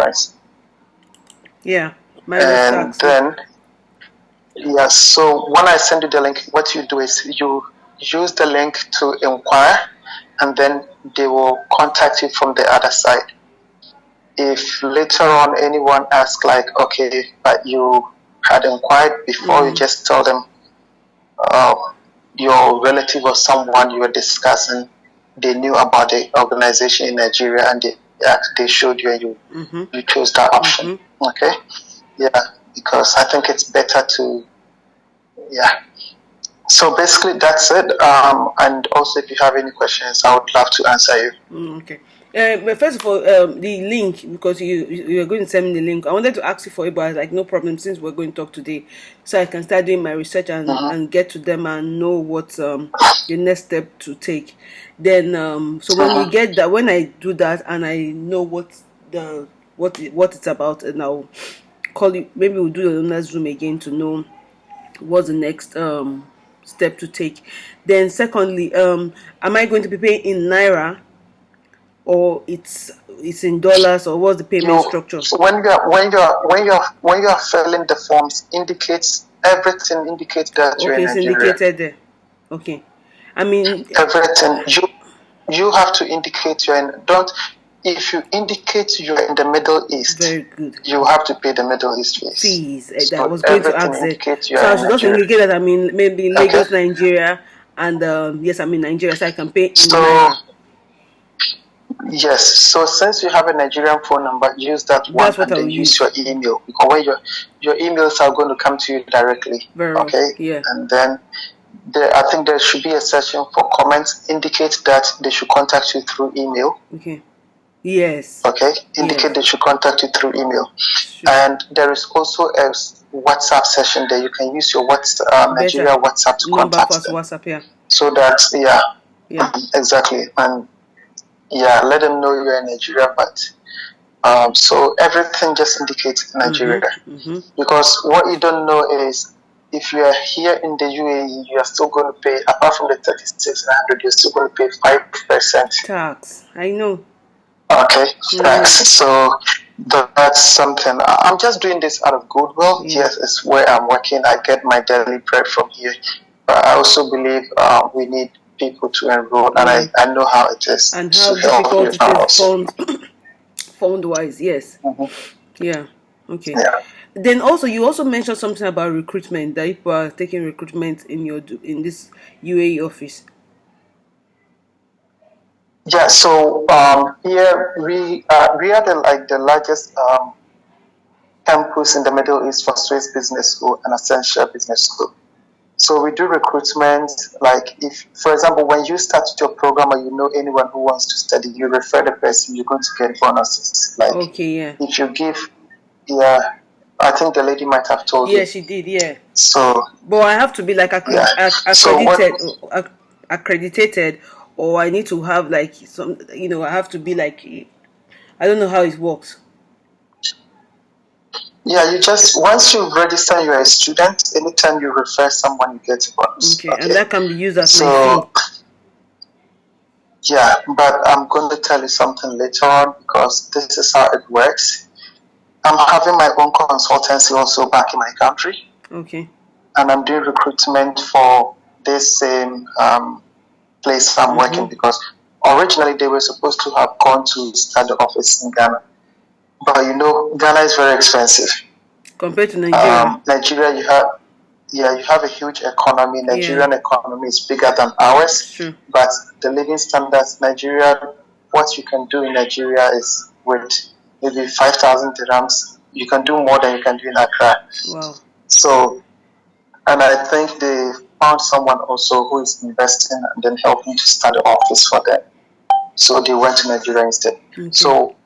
difference. Yeah. Minus and tax. Then, yeah, so when I send you the link, what you do is you use the link to inquire, and then they will contact you from the other side. If later on anyone asks, like, okay, but you had inquired before, you just tell them your relative or someone you were discussing, they knew about the organization in Nigeria, and they showed you, and you chose that option. Okay, yeah, because I think it's better to, yeah. So basically that's it. And also, if you have any questions, I would love to answer you. Okay. But first of all, the link, because you are going to send me the link. I wanted to ask you for it, but I was like, no problem, since we're going to talk today, so I can start doing my research and get to them and know what the next step to take. Then so when we get that, when I do that and I know what it's about, and I'll call you. Maybe we'll do the next Zoom again to know what's the next step to take. Then secondly, am I going to be paying in Naira, or it's in dollars, or what's the payment structure? So when you're filling the forms, everything indicates that you're in Nigeria. Okay, it's indicated there. Okay, I mean everything. You have to indicate you're in. If you indicate you're in the Middle East, very good, you have to pay the Middle East fees. So I was going to ask that. So I should just indicate that I'm in maybe Lagos, Nigeria, and yes, I'm in Nigeria, so I can pay in Naira. Yes, so since you have a Nigerian phone number, use that one. That's what and then use your email, because when your emails are going to come to you directly. Okay? Yeah. And then I think there should be a section for comments. Indicate that they should contact you through email. Okay. Yes. Okay? Indicate they should contact you through email. Sure. And there is also a WhatsApp session there. You can use your Nigeria WhatsApp to contact them. WhatsApp, yeah. So that, yeah. Exactly. And yeah, let them know you're in Nigeria, but so everything just indicates Nigeria. Because what you don't know is, if you are here in the UAE, you are still going to pay, apart from the 36,900, you're still going to pay 5% tax. I know. Okay, tax. So that's something. I'm just doing this out of goodwill. Yes, it's where I'm working. I get my daily bread from here. But I also believe we need people to enroll, and I know how it is. And how difficult it is fund-wise, yes. Yeah, okay. Yeah. Then also, you also mentioned something about recruitment, that people are taking recruitment in this UAE office. Yeah, so here we are the largest campus in the Middle East for Swiss Business School and Essential Business School. So we do recruitment, like if, for example, when you start your program or you know anyone who wants to study, you refer the person, you're going to get bonuses. Like, okay, yeah. If you give, I think the lady might have told you. Yeah, she did, yeah. So, but I have to be like accredited, or I need to have like some, I have to be like, I don't know how it works. Yeah, once you register, you're a student. Anytime you refer someone, you get a bonus. Okay, and that can be used as my fee. Yeah, but I'm going to tell you something later on, because this is how it works. I'm having my own consultancy also back in my country. Okay. And I'm doing recruitment for this same place I'm working, because originally they were supposed to have gone to start the office in Ghana. But Ghana is very expensive. Compared to Nigeria? Nigeria, you have a huge economy. Nigerian economy is bigger than ours. Sure. But the living standards, what you can do in Nigeria is with maybe 5,000 dirhams, you can do more than you can do in Accra. Wow. So, and I think they found someone also who is investing and then helping to start the office for them. So they went to Nigeria instead. Okay. So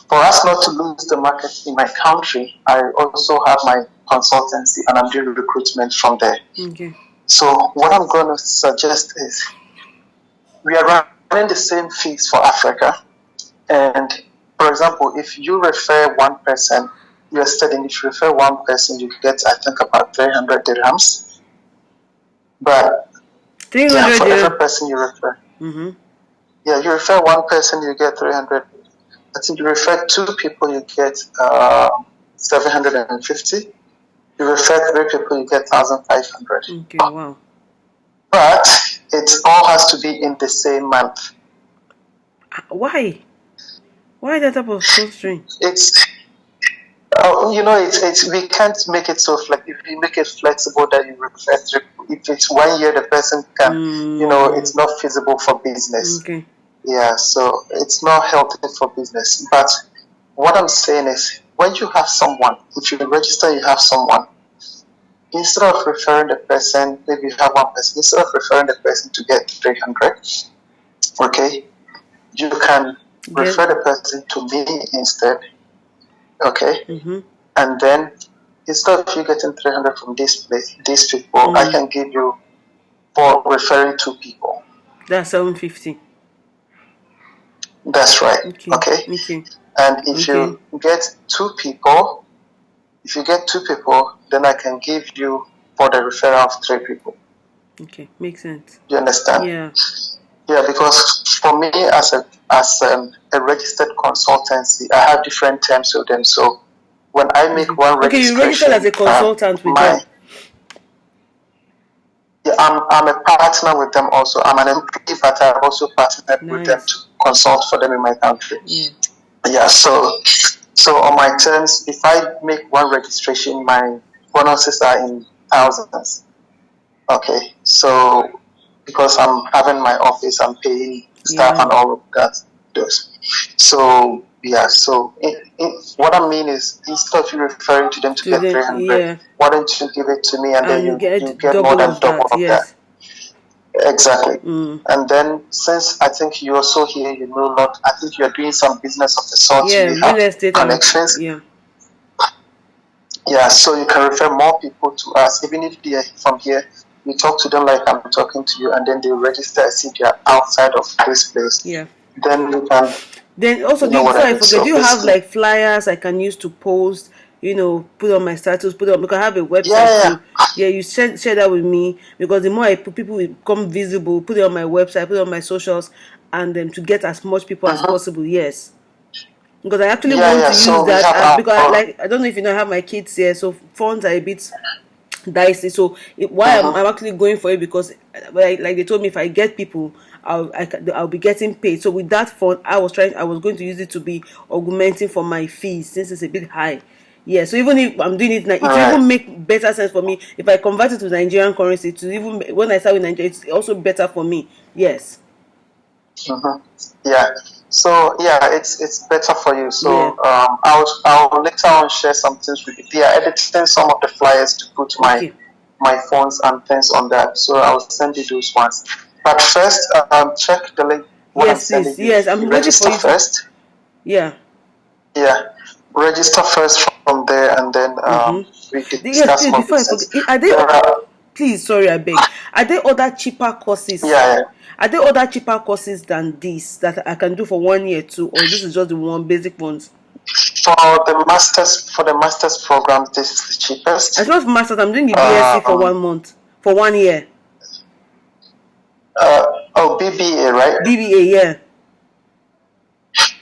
for us not to lose the market in my country, I also have my consultancy and I'm doing recruitment from there. Okay. So what I'm going to suggest is, we are running the same fees for Africa. And for example, if you refer one person, you're studying, if you refer one person, you get, I think, about 300 dirhams. But 300 for every person you refer. Mm-hmm. Yeah, you refer one person, you get 300. I think you refer 2 people, you get 750. You refer 3 people, you get 1,500. Okay, wow. But it all has to be in the same month. Why? Why that type of constraint? It's it's we can't make it so if you make it flexible that you refer 3. If it's 1 year, the person can, it's not feasible for business. Okay. Yeah, so it's not healthy for business. But what I'm saying is, when you have someone, if you register, you have someone, instead of referring the person, maybe you have one person, instead of referring the person to get 300, okay, you can refer the person to me instead, okay, and then instead of you getting 300 from these people, I can give you for referring 2 people. That's 750. That's right. Okay. And if you get 2 people, then I can give you for the referral of 3 people. Okay, makes sense. You understand? Yeah. Yeah, because for me as a registered consultancy, I have different terms with them. So when I make one registration, you registered as a consultant with them. Yeah, I'm a partner with them also. I'm an employee, but I also partnered with them to consult for them in my country. Yeah, so on my terms, if I make one registration, my bonuses are in thousands. Okay, so because I'm having my office, I'm paying staff and all of that. So yeah, so what I mean is, instead of you referring to them to get 300, why don't you give it to me and then you get more than double of that. Exactly. And then, since I think you're also here, I think you're doing some business of the sort. Yeah, real estate connections. Yeah, so you can refer more people to us, even if they are from here. You talk to them like I'm talking to you, and then they register as if they are outside of this place. Yeah. Then you can. Then also, before I forget, do you have like flyers I can use to post? Put on my status, because I have a website too. Yeah, you share that with me, because the more I put, people will become visible. Put it on my website, put it on my socials, and to get as much people as possible. Yes, because I actually want to use that because I don't know if I have my kids here, so funds are a bit dicey. So why I'm actually going for it, because like they told me, if I get people, I'll be getting paid. So with that fund, I was going to use it to be augmenting for my fees, since it's a bit high. Yeah, so even if I'm doing it now, it will even make better sense for me if I convert it to Nigerian currency. To even when I start with Nigeria, it's also better for me. Yes. Yeah. So yeah, it's better for you. So I'll later on share some things with you. They are editing some of the flyers to put my phones and things on that. So I'll send you those ones. But first, check the link. Yes, please. Yes, I'm waiting for you. First. Yeah. Yeah. Register first from there, and then we can discuss more. Before I forget, are they? Please, sorry, I beg. Are there other cheaper courses? Yeah. Are there other cheaper courses than this that I can do for 1 year too, or this is just the one basic ones? For the masters program, this is the cheapest. It's not masters. I'm doing the BSc for 1 month, for 1 year. BBA, right? BBA, yeah.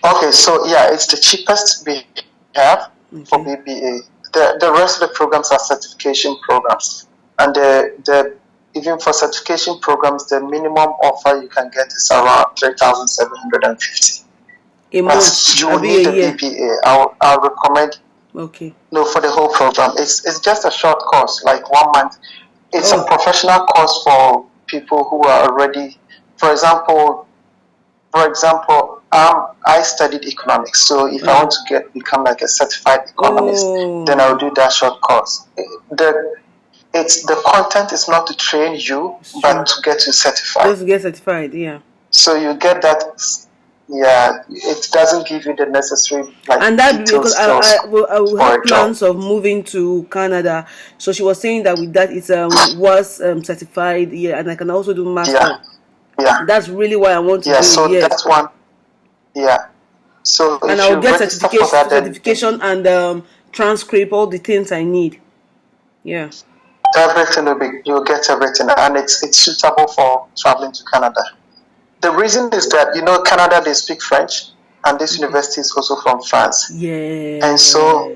Okay, so yeah, it's the cheapest we have for BBA. The rest of the programs are certification programs, and even for certification programs, the minimum offer you can get is around 3,750. A month. You will need the BBA. I'll recommend. Okay. No, for the whole program, it's just a short course, like 1 month. It's a professional course for people who are already. For example, I studied economics, so if I want to become like a certified economist, then I'll do that short course. The content is not to train you, but to get you certified. Just to get certified, yeah. So you get that. Yeah, it doesn't give you the necessary and that because I will have plans of moving to Canada. So she was saying that with that it was certified, and I can also do master. Yeah. That's really why I want to do so it. Yes. That's one. Yeah. So and I will get certification and transcript, all the things I need. Yeah. Everything you'll get everything, and it's suitable for traveling to Canada. The reason is that Canada, they speak French. and this university is also from France. Yes. And so,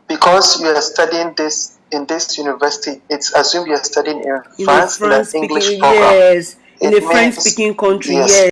because you are studying this in this university, it's assumed you are studying in France in an English program. Yes, in It a French means, speaking country. yes, Yes.